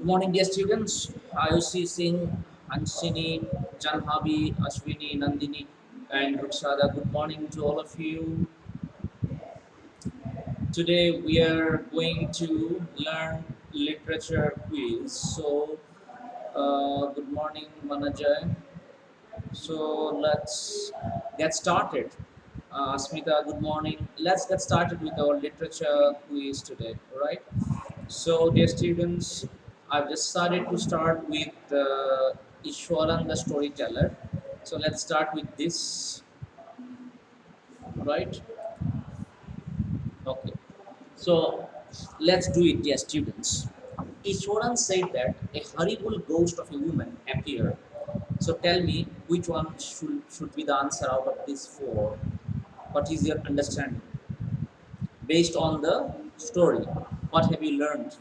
Morning, dear students. Ayushi Singh, Anshini, Janhavi, Ashwini, Nandini, and Rukshada. Good morning to all of you. Today we are going to learn literature quiz. Good morning, Manajay. Let's get started. Smita, good morning. Let's get started with our literature quiz today. All right. So, dear students, I've just started to start with Iswaran the storyteller. So, let's start with this, right? Okay. So, let's do it, dear students. Iswaran said that a horrible ghost of a woman appeared. So, tell me which one should be the answer out of these four. What is your understanding based on the story? What have you learned?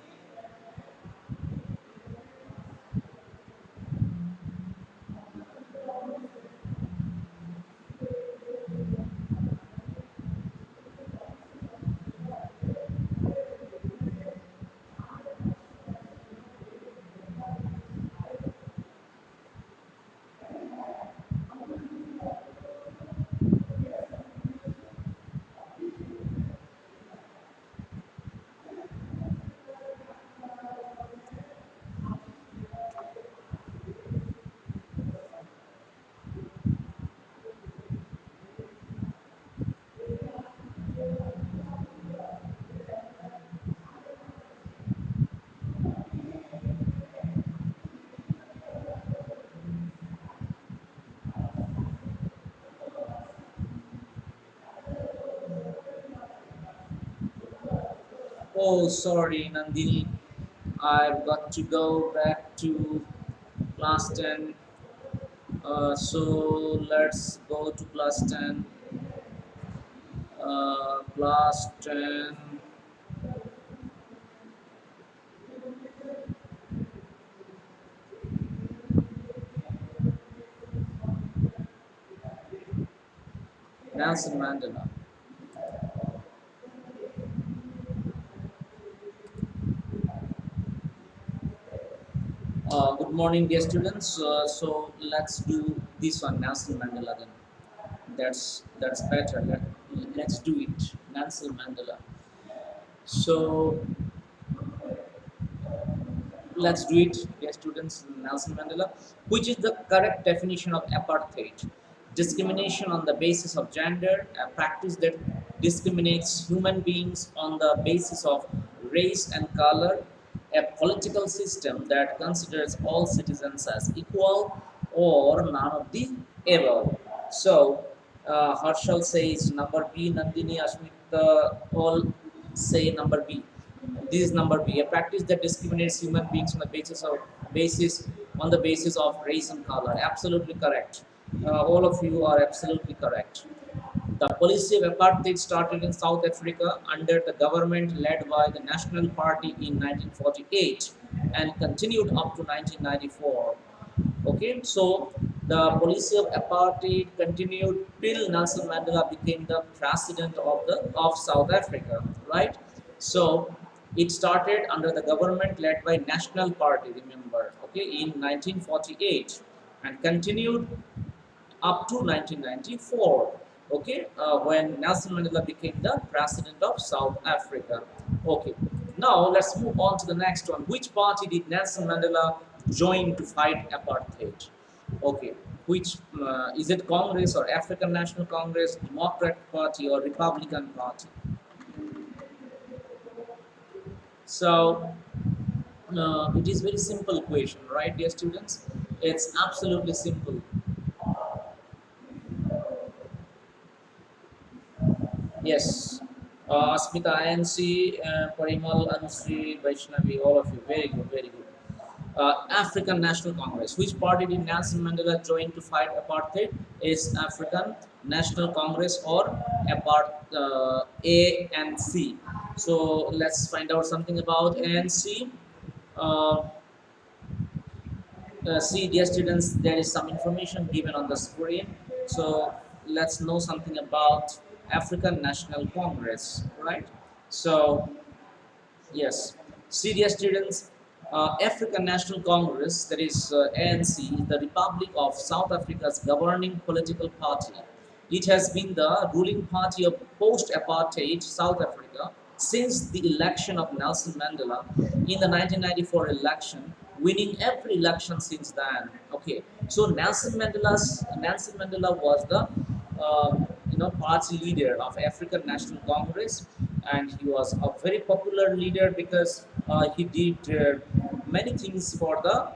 Oh, sorry, Nandini. I've got to go back to class 10. So let's go to class 10. Class 10. Nelson Mandela. Good morning, dear students. So let's do this one, Nelson Mandela. Then that's better. Let's do it, Nelson Mandela. So let's do it, dear students. Nelson Mandela, which is the correct definition of apartheid? Discrimination on the basis of gender, a practice that discriminates human beings on the basis of race and color, a political system that considers all citizens as equal, or none of the above. So, Harshal says number B, Nandini, Ashmita all say number B. This is number B, a practice that discriminates human beings on the basis of race and color. Absolutely correct. All of you are absolutely correct. The policy of apartheid started in South Africa under the government led by the National Party in 1948 and continued up to 1994. Okay, so the policy of apartheid continued till Nelson Mandela became the president of South Africa, right? So it started under the government led by National Party, remember, okay, in 1948 and continued up to 1994, okay, when Nelson Mandela became the president of South Africa. Okay, now let's move on to the next one. Which party did Nelson Mandela join to fight apartheid? Okay, which is it, Congress or African National Congress, Democratic Party or Republican Party? So it is very simple question, right, dear students? It's absolutely simple. Yes. Asmita, INC, Parimal, Anusri, Vaishnavi, all of you. Very good, very good. African National Congress. Which party did Nelson Mandela join to fight apartheid? Is African National Congress or ANC? So let's find out something about ANC. Uh, See, dear students, there is some information given on the screen. So let's know something about African National Congress, right? So yes, see, dear students, African National Congress, that is ANC, the Republic of South Africa's governing political party. It has been the ruling party of post-apartheid South Africa since the election of Nelson Mandela in the 1994 election, winning every election since then. Okay, so Nelson Mandela was the party leader of African National Congress, and he was a very popular leader because he did many things for the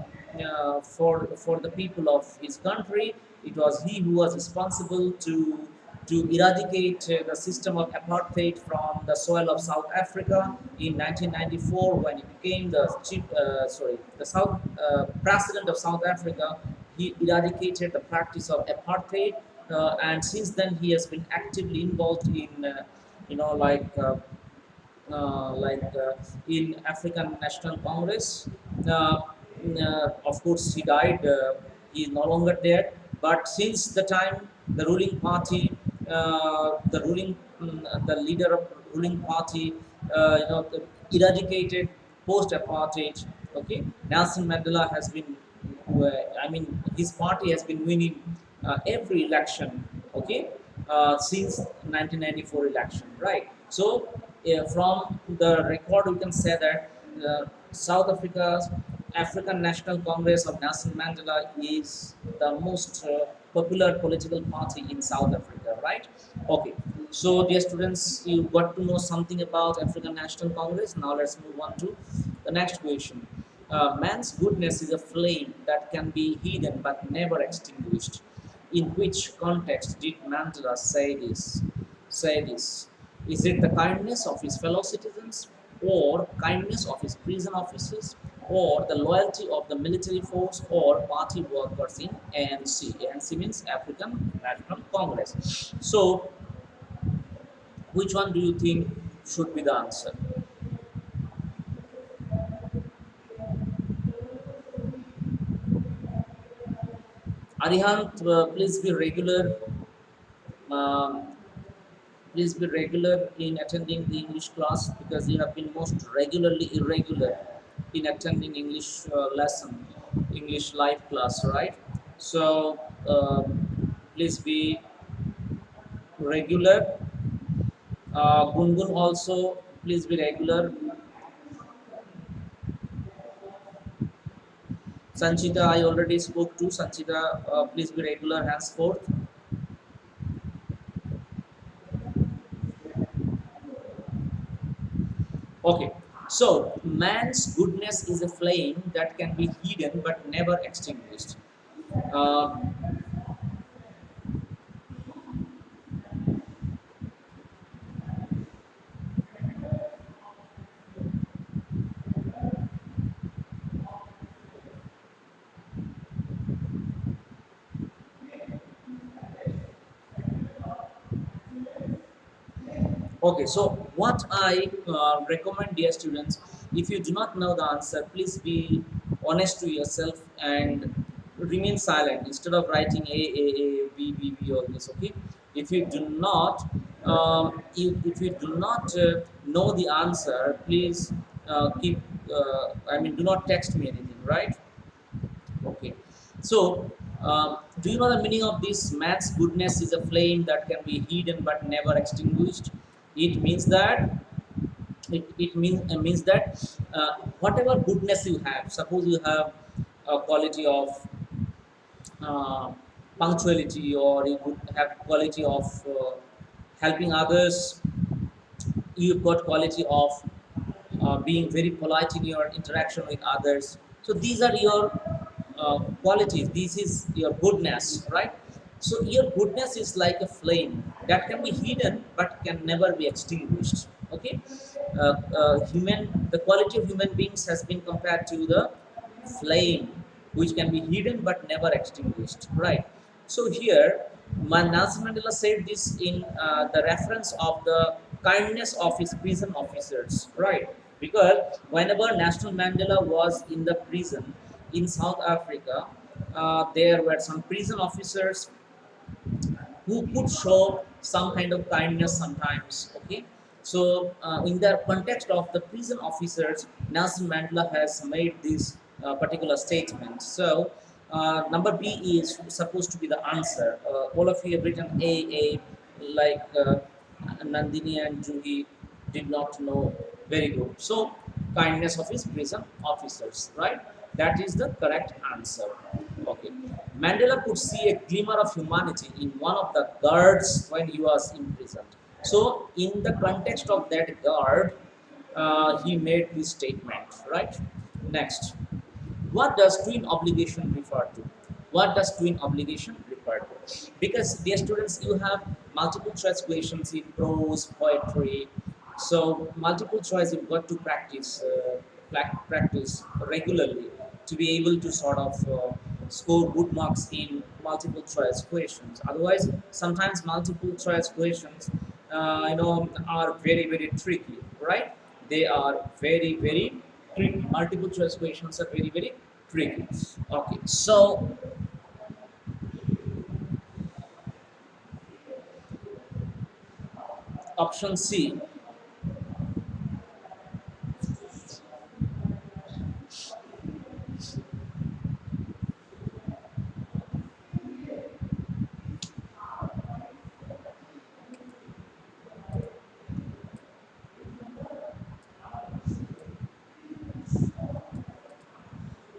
for the people of his country. It was he who was responsible to eradicate the system of apartheid from the soil of South Africa in 1994 when he became the the South president of South Africa. He eradicated the practice of apartheid, and since then he has been actively involved in you know like uh, like in African National Congress. Of course, he died. He is no longer there. But since the time, the ruling party, the leader of ruling party, eradicated post-apartheid. Okay, Nelson Mandela has been, I mean, his party has been winning every election. Okay, since 1994 election, right? So from the record, we can say that South Africa's African National Congress of Nelson Mandela is the most popular political party in South Africa, right? Okay. So, dear students, you got to know something about African National Congress. Now, let's move on to the next question. Man's goodness is a flame that can be hidden but never extinguished. In which context did Mandela say this? Say this. Is it the kindness of his fellow citizens, or kindness of his prison officers, or the loyalty of the military force or party workers in ANC? ANC means African National Congress. So, which one do you think should be the answer? Arihant, please be regular. Um, Please be regular in attending the English class because you have been most regularly irregular in attending English lesson, English live class, right? So please be regular. Gungun also, please be regular. Sanchita, I already spoke to Sanchita. Please be regular henceforth. Okay. So man's goodness is a flame that can be hidden but never extinguished. Uh, Okay, so what I recommend, dear students, if you do not know the answer, please be honest to yourself and remain silent instead of writing A, or this. Okay, if you do not, if you do not know the answer, please keep. I mean, do not text me anything, right? Okay. So, do you know the meaning of this? Man's goodness is a flame that can be hidden but never extinguished. It means that it means that whatever goodness you have, suppose you have a quality of uh, punctuality, or you could have quality of helping others. You've got quality of being very polite in your interaction with others. So these are your qualities. This is your goodness, right? So your goodness is like a flame that can be hidden but can never be extinguished. Okay, the quality of human beings has been compared to the flame, which can be hidden but never extinguished, right? So here, Nelson Mandela said this in the reference of the kindness of his prison officers, right? Because whenever Nelson Mandela was in the prison in South Africa, there were some prison officers who could show some kind of kindness sometimes. Okay, So, in the context of the prison officers, Nelson Mandela has made this particular statement. So, number B is supposed to be the answer. All of you have written A, like Nandini and Juhi did not know. Very good. So, kindness of his prison officers, right? That is the correct answer. Okay. Mandela could see a glimmer of humanity in one of the guards when he was imprisoned. So, in the context of that guard, he made this statement, right? Next, what does twin obligation refer to? What does twin obligation refer to? Because, dear students, you have multiple choice questions in prose, poetry. So, multiple choice you've got to practice regularly to be able to sort of score good marks in multiple choice questions. Otherwise, sometimes multiple choice questions, are very tricky, right? They are very tricky. Multiple choice questions are very tricky. Okay, so option C.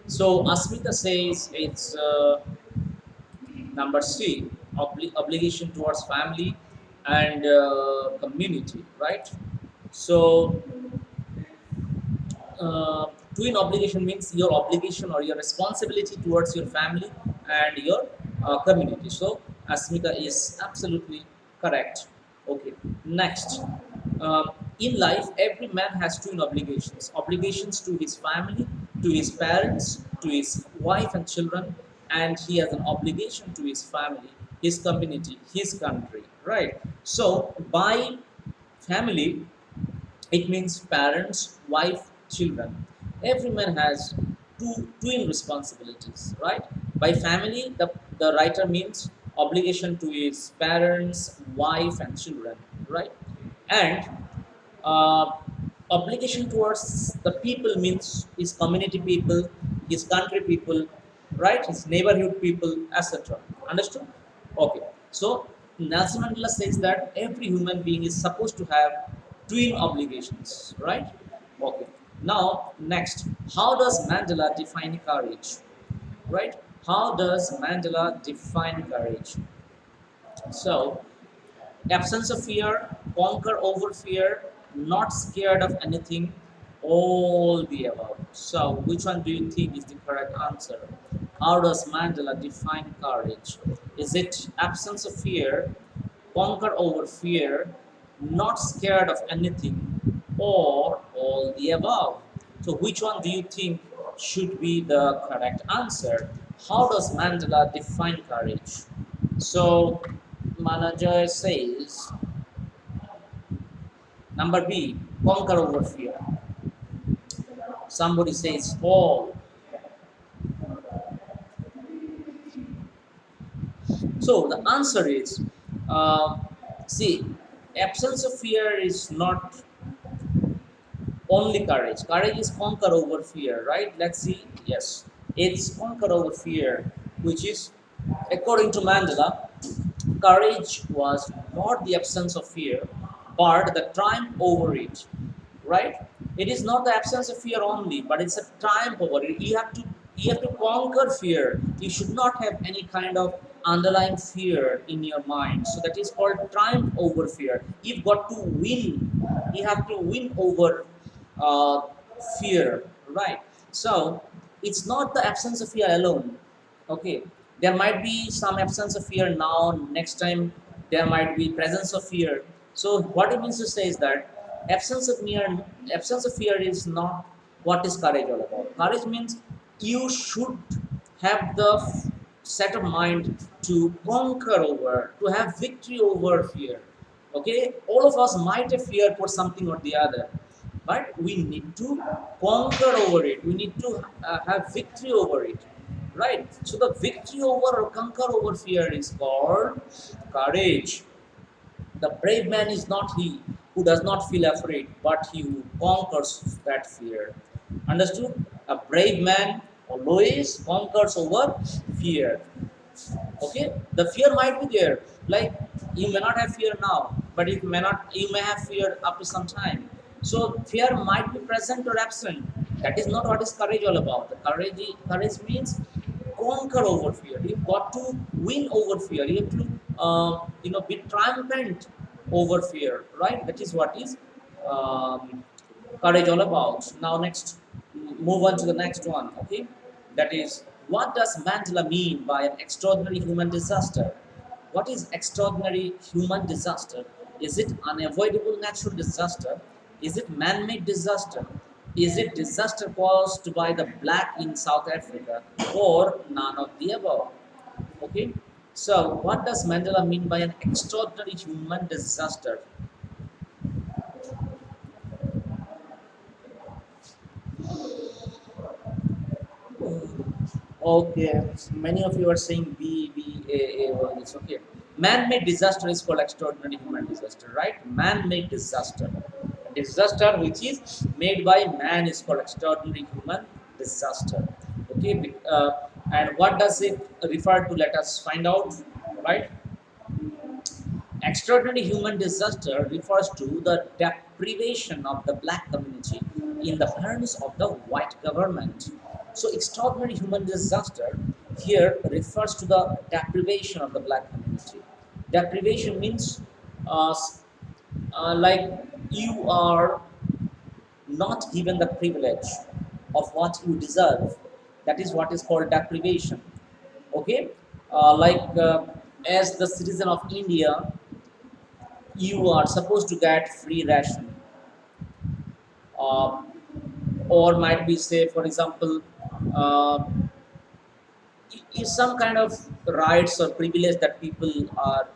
So Asmita says it's number C, obligation towards family and community, right? So twin obligation means your obligation or your responsibility towards your family and your community. So Asmita is absolutely correct. Okay, next. In life, every man has twin obligations: obligations to his family, to his parents, to his wife and children, and he has an obligation to his family, his community, his country. Right. So, by family, it means parents, wife, children. Every man has two twin responsibilities, right? By family, the writer means obligation to his parents, wife, and children, right? And uh, obligation towards the people means his community people, his country people, right? His neighborhood people, etc. Understood? Okay. So Nelson Mandela says that every human being is supposed to have twin obligations, right? Okay. Now, next, how does Mandela define courage? Right? How does Mandela define courage? So, absence of fear, conquer over fear, not scared of anything, all the above. So, which one do you think is the correct answer? How does Mandela define courage? Is it absence of fear, conquer over fear, not scared of anything, or all the above? So, which one do you think should be the correct answer? How does Mandela define courage? So, manager says number B, conquer over fear. Somebody says all. So the answer is, uh, see, absence of fear is not only courage. Courage is conquer over fear, right? Let's see. Yes, it's conquer over fear, which is, according to Mandela, courage was not the absence of fear, but the triumph over it. Right? It is not the absence of fear only, but it's a triumph over it. You have to conquer fear. You should not have any kind of underlying fear in your mind. So that is called triumph over fear. You've got to win. You have to win over uh, fear, right? So it's not the absence of fear alone. Okay, there might be some absence of fear now. Next time there might be presence of fear. So what it means to say is that absence of fear is not what is courage all about. Courage means you should have the set of mind to conquer over, to have victory over fear. Okay, all of us might have fear for something or the other, but we need to conquer over it. We need to have victory over it, right? So the victory over or conquer over fear is called courage. The brave man is not he who does not feel afraid, but he who conquers that fear. Understood? A brave man always conquers over fear. Okay, the fear might be there, like you may not have fear now, but you may have fear up to some time. So fear might be present or absent. That is not what is courage all about. The courage means conquer over fear. You've got to win over fear. You have to be triumphant over fear, right? That is what is um, courage all about. Now next, move on to the next one. Okay, that is, what does Mandela mean by an extraordinary human disaster? What is extraordinary human disaster? Is it unavoidable natural disaster? Is it man-made disaster? Is it disaster caused by the black in South Africa, or none of the above? Okay, so what does Mandela mean by an extraordinary human disaster? Okay, many of you are saying B, well, it's okay. Man-made disaster is called extraordinary human disaster, right? Man-made disaster. Disaster which is made by man is called extraordinary human disaster. Okay, and what does it refer to? Let us find out, right? Extraordinary human disaster refers to the deprivation of the black community in the hands of the white government. So, extraordinary human disaster here refers to the deprivation of the black community. Deprivation means uh, like you are not given the privilege of what you deserve. That is what is called deprivation. Okay, as the citizen of India, you are supposed to get free ration, uh, or might be say, for example, uh, is some kind of rights or privilege that people are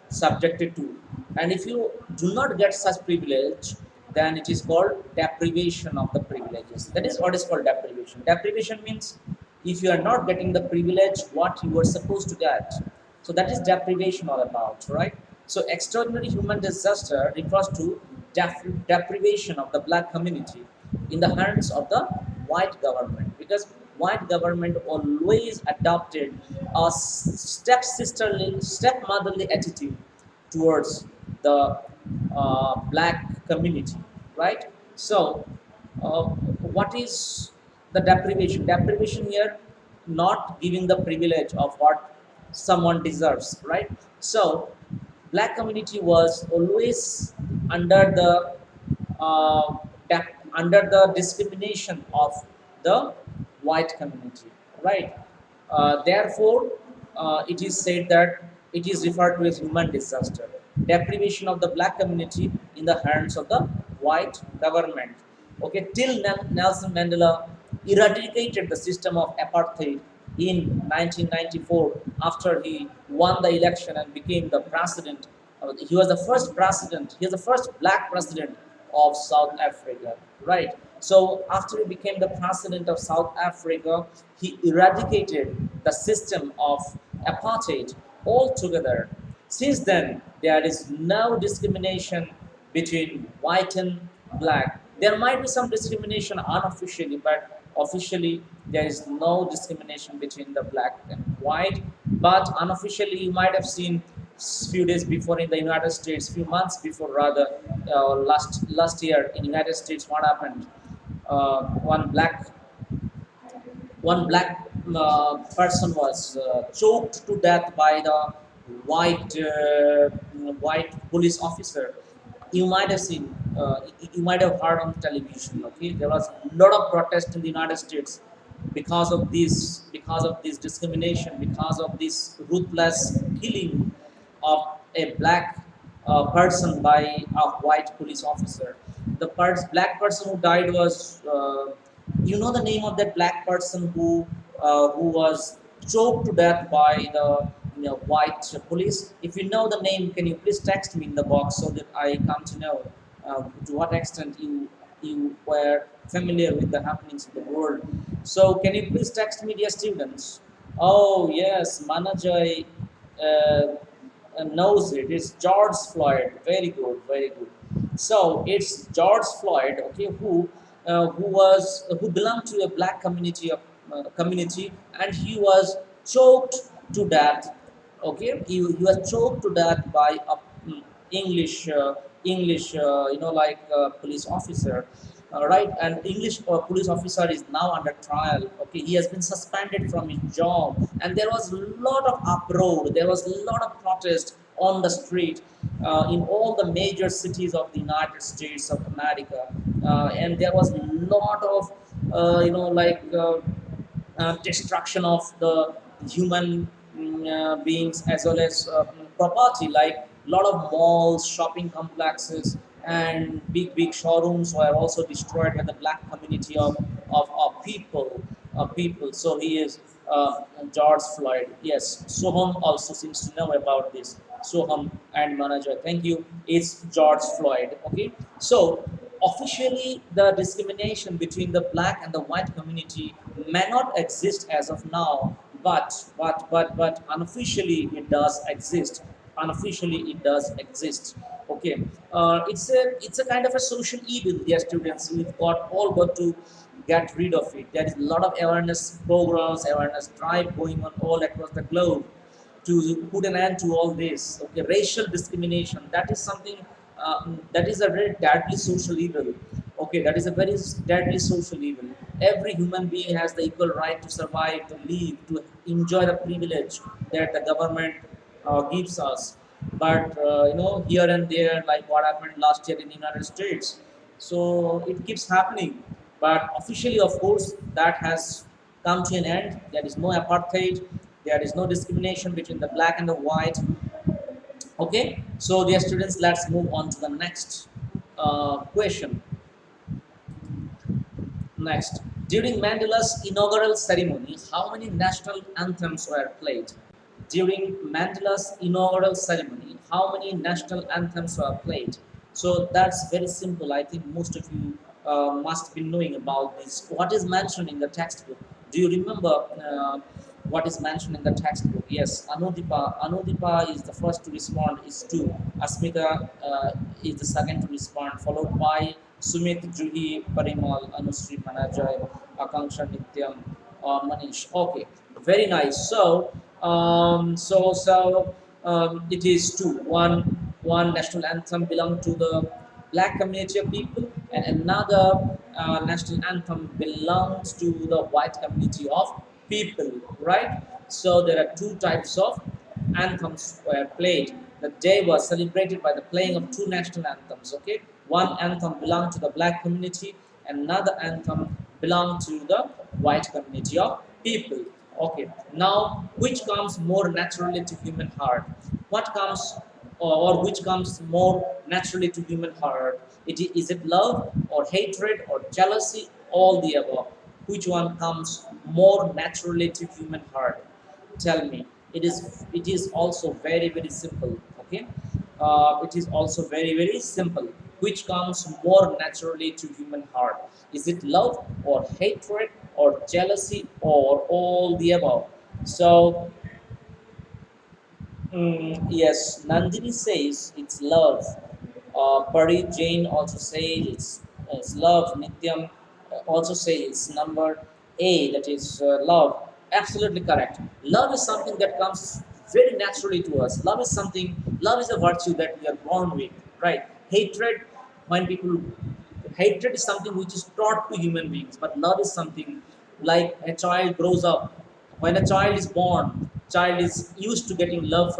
subjected to, and if you do not get such privilege, then it is called deprivation of the privileges. That is what is called deprivation. Deprivation means if you are not getting the privilege what you were supposed to get, so that is deprivation all about, right? So extraordinary human disaster refers to deprivation of the black community in the hands of the white government, because white government always adopted a stepmotherly attitude towards the black community, right? So, what is the deprivation? Deprivation here, not giving the privilege of what someone deserves, right? So, black community was always under the under the discrimination of the white community, right? Therefore, it is said that it is referred to as human disaster, deprivation of the black community in the hands of the white government. Okay, till Nelson Mandela eradicated the system of apartheid in 1994 after he won the election and became the president. He was the first president. He was the first black president of South Africa, right? So after he became the president of South Africa, he eradicated the system of apartheid altogether. Since then, there is no discrimination between white and black. There might be some discrimination unofficially, but officially there is no discrimination between the black and white. But unofficially, you might have seen few days before in the United States, few months before rather, last year in United States, what happened? One black person was choked to death by the white white police officer. You might have seen, you might have heard on television. Okay, there was a lot of protest in the United States because of this discrimination, because of this ruthless killing of a black person by a white police officer. The black person who died was, you know, the name of that black person who was choked to death by the white police. If you know the name, can you please text me in the box so that I come to know to what extent you were familiar with the happenings of the world. So can you please text me, dear students? Oh yes, Manajay knows it. It's George Floyd. Very good, very good. So it's George Floyd, okay, who belonged to a black community, and he was choked to death. Okay, he was choked to death by a English police officer. Right, and English police officer is now under trial. Okay, he has been suspended from his job, and there was a lot of uproar. There was a lot of protest on the street in all the major cities of the United States of America, and there was a lot of destruction of the human beings as well as property, like a lot of malls, shopping complexes, and big showrooms were also destroyed by the black community of people. So he is George Floyd. Yes, Soham also seems to know about this. Soham and manager, thank you. It's George Floyd. Okay, so officially the discrimination between the black and the white community may not exist as of now, but unofficially it does exist. Unofficially it does exist. Okay, it's a kind of a social evil. Dear students, we've got to get rid of it. There is a lot of awareness programs, awareness drive going on all across the globe to put an end to all this. Okay, racial discrimination, that is something that is a very deadly social evil. Okay, that is a very deadly social evil. Every human being has the equal right to survive, to live, to enjoy the privilege that the government gives us. But here and there, like what happened last year in the United States, so it keeps happening. But officially, of course, that has come to an end. There is no apartheid. There is no discrimination between the black and the white. Okay, so dear students, let's move on to the next question. Next, during Mandela's inaugural ceremony, how many national anthems were played? During Mandela's inaugural ceremony, how many national anthems were played? So that's very simple. I think most of you must be knowing about this. What is mentioned in the textbook? Do you remember what is mentioned in the textbook? Yes, Anudipa. Anudipa is the first to respond, is two. Asmita is the second to respond, followed by Sumit, Juhi, Parimal, Anusri, Manajay, Akanksha, Nityam, Manish. Okay, very nice. It is two. One national anthem belong to the black community of people, and another national anthem belongs to the white community of people. Right. So there are two types of anthems were played. The day was celebrated by the playing of two national anthems. Okay, one anthem belonged to the black community, another anthem belonged to the white community of people. Okay, now which comes more naturally to human heart? What comes or which comes more naturally to human heart? Is it love or hatred or jealousy? All the above. Which one comes more naturally to human heart? Tell me. It is also very simple. Okay, it is also very simple. Which comes more naturally to human heart? Is it love or hatred or jealousy or all the above? So yes, Nandini says it's love. Pari Jain also says it's love. Nityam also says it's number A, that is love. Absolutely correct. Love is something that comes very naturally to us. Love is a virtue that we are born with, right? Hatred, when people hatred is something which is taught to human beings, but love is something like a child grows up. When a child is born, child is used to getting love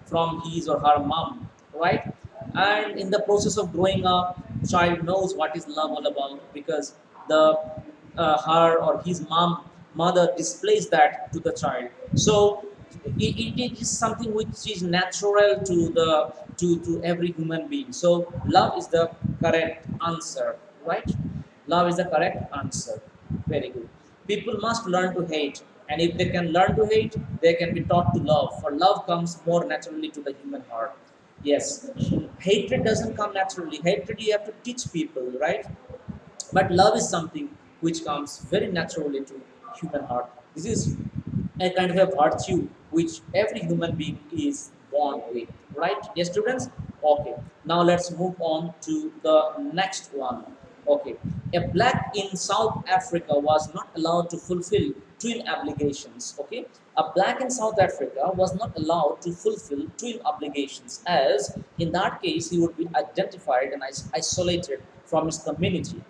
from his or her mom, right? And in the process of growing up, child knows what is love all about, because the her or his mother displays that to the child. So it is something which is natural to every human being. So love is the correct answer, right? Love is the correct answer. Very good. People must learn to hate, and if they can learn to hate, they can be taught to love. For love comes more naturally to the human heart. Yes, hatred doesn't come naturally. Hatred you have to teach people, right? But love is something which comes very naturally to human heart. This is a kind of a virtue which every human being is born with, right? Yes, students. Okay, now let's move on to the next one. Okay, a black in South Africa was not allowed to fulfill twin obligations. Okay, a black in South Africa was not allowed to fulfill twin obligations, as in that case he would be identified and isolated from his community.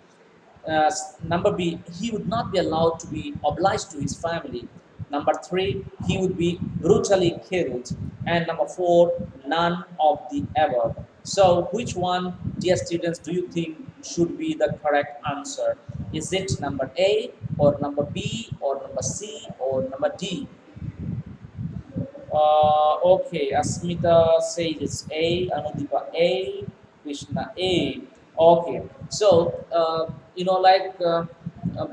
Number B, he would not be allowed to be obliged to his family. Number three, he would be brutally killed. And number four, none of the above. So, which one, dear students, do you think should be the correct answer? Is it number A, or number B, or number C, or number D? Okay, Asmita says it's A, Anudipa A, Krishna A. Okay, so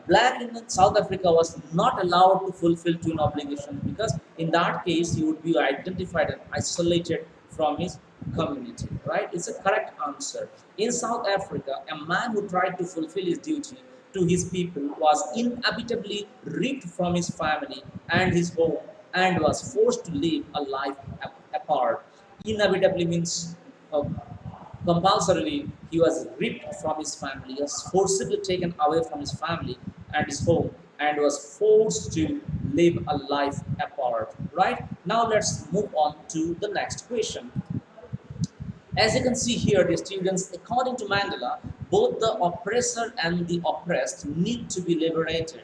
black in South Africa was not allowed to fulfill twin obligations because in that case he would be identified and isolated from his community. Right? It's a correct answer. In South Africa, a man who tried to fulfill his duty to his people was inevitably ripped from his family and his home and was forced to live a life apart. Inevitably means compulsorily he was ripped from his family, he was forcibly taken away from his family and his home and was forced to live a life apart. Right? Now let's move on to the next question. As you can see here, the students, according to Mandela, both the oppressor and the oppressed need to be liberated.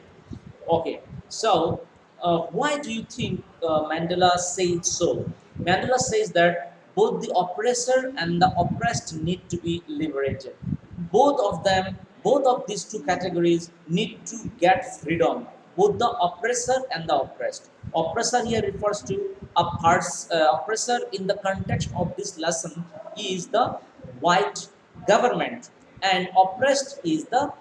Okay, so why do you think Mandela says so? Mandela says that both the oppressor and the oppressed need to be liberated. Both of them, both of these two categories need to get freedom. Both the oppressor and the oppressed. Oppressor here refers to oppressor in the context of this lesson is the white government, and oppressed is the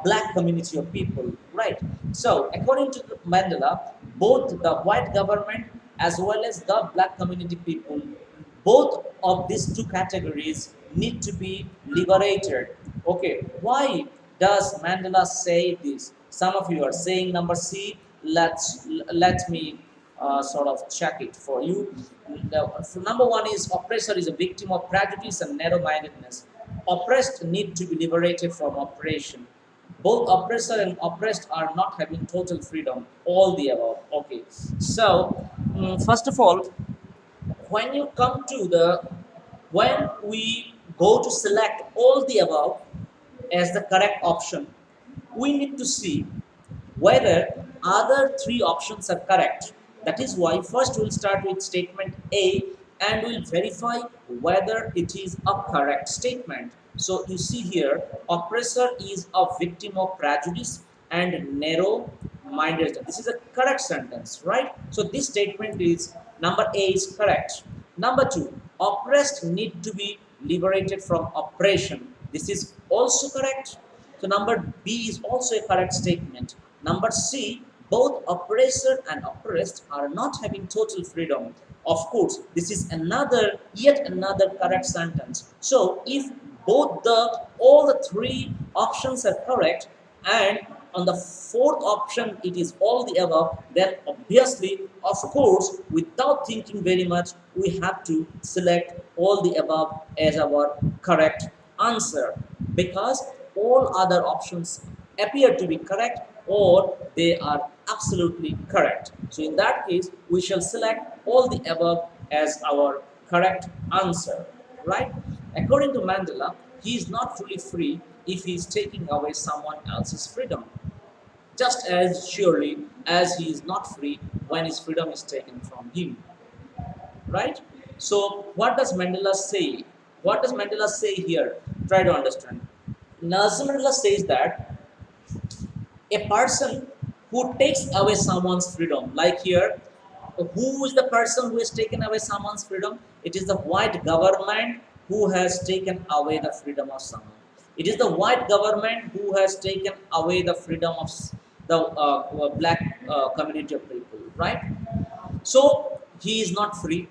black community of people, right? So, according to Mandela, both the white government as well as the black community people, both of these two categories need to be liberated. Okay, why does Mandela say this? Some of you are saying number C. Let me sort of check it for you. Number one is oppressor is a victim of prejudice and narrow-mindedness. Oppressed need to be liberated from oppression. Both oppressor and oppressed are not having total freedom. All the above. Okay. So, first of all, when you come to the when we go to select all the above as the correct option, we need to see whether other three options are correct. That is why first we'll start with statement A and we'll verify whether it is a correct statement. So you see here, oppressor is a victim of prejudice and narrow mindedness. This is a correct sentence, right? So this statement is number A is correct. Number two, oppressed need to be liberated from oppression. This is also correct. So number B is also a correct statement. Number C, both oppressor and oppressed are not having total freedom. Of course, this is yet another correct sentence. So if all the three options are correct, and on the fourth option it is all the above, then obviously, of course, without thinking very much, we have to select all the above as our correct answer, because all other options appear to be correct or they are absolutely correct. So in that case, we shall select all the above as our correct answer, right? According to Mandela, he is not truly free if he is taking away someone else's freedom, just as surely as he is not free when his freedom is taken from him, right? So what does Mandela say? What does Mandela say here? Try to understand. Nelson Mandela says that a person who takes away someone's freedom, like here, who is the person who has taken away someone's freedom? It is the white government who has taken away the freedom of someone. It is the white government who has taken away the freedom of the black community of people, right? So he is not free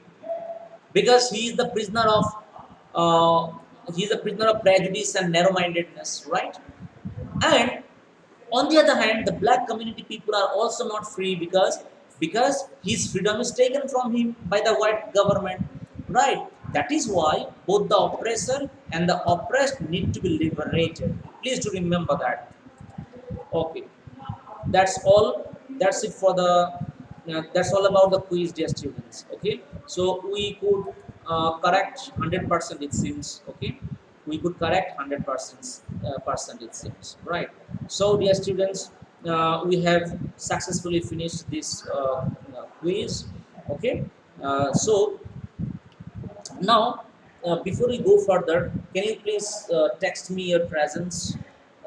because he is the prisoner of prejudice and narrow-mindedness, right? And on the other hand, the black community people are also not free because his freedom is taken from him by the white government, right? That is why both the oppressor and the oppressed need to be liberated. Please do remember that. Okay, that's all. That's it for the. That's all about the quiz, dear students. Okay, so we could correct 100%. It seems. Okay, we could correct 100% percent. It seems right. So, dear students, we have successfully finished this quiz. Okay, so now, before we go further, can you please text me your presence?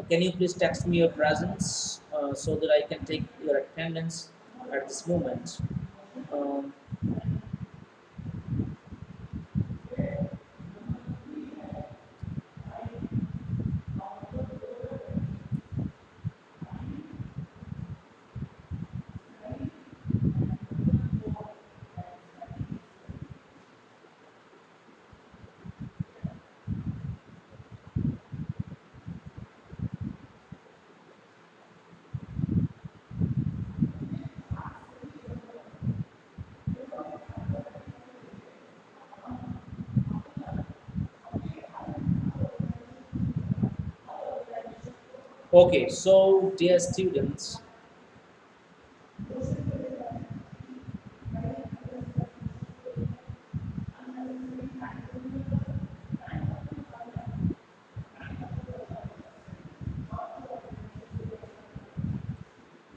Can you please text me your presence so that I can take your attendance at this moment? Um, okay, so dear students,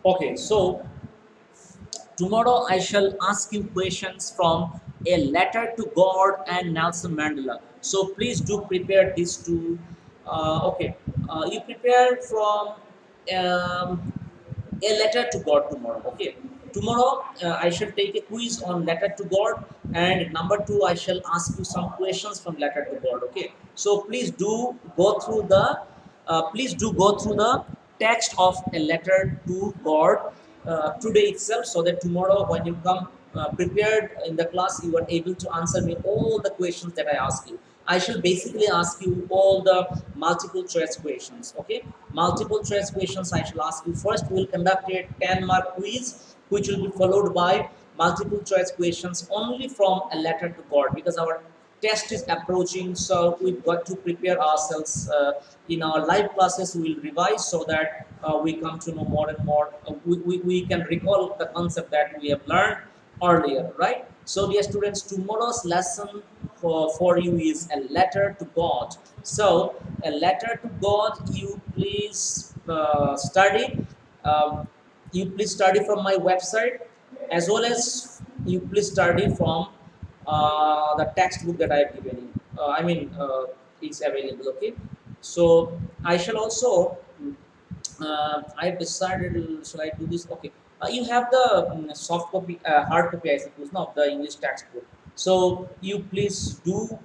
okay, so tomorrow I shall ask you questions from A Letter to God and Nelson Mandela. So please do prepare these two. Okay, you prepare from um, A Letter to God tomorrow. Okay, tomorrow I shall take a quiz on Letter to God, and number two I shall ask you some questions from Letter to God. Okay, so please do go through the text of A Letter to God today itself, so that tomorrow when you come prepared in the class, you are able to answer me all the questions that I ask you. I shall basically ask you all the multiple choice questions. Okay, multiple choice questions I shall ask you. First, we will conduct a 10-mark quiz, which will be followed by multiple choice questions only from A Letter to God, because our test is approaching, so we've got to prepare ourselves. In our live classes we will revise, so that we come to know more and more. We can recall the concept that we have learned earlier, right? So dear students, tomorrow's lesson for you is A Letter to God. So A Letter to God, you please study. um, you please study from my website, as well as you please study from the textbook that I have given you. It's available. Okay, so I shall also. I have decided. Shall I do this? Okay. You have the soft copy, hard copy, I suppose, no, of the English textbook. So you please do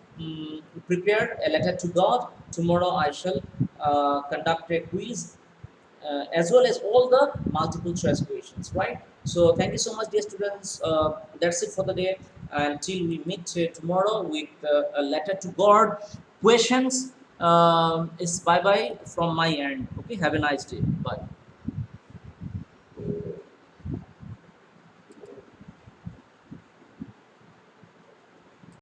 prepare A Letter to God. Tomorrow I shall conduct a quiz, as well as all the multiple choice questions, right? So thank you so much, dear students. That's it for the day. Until we meet tomorrow with A Letter to God questions. It's bye bye from my end. Okay, have a nice day. Bye.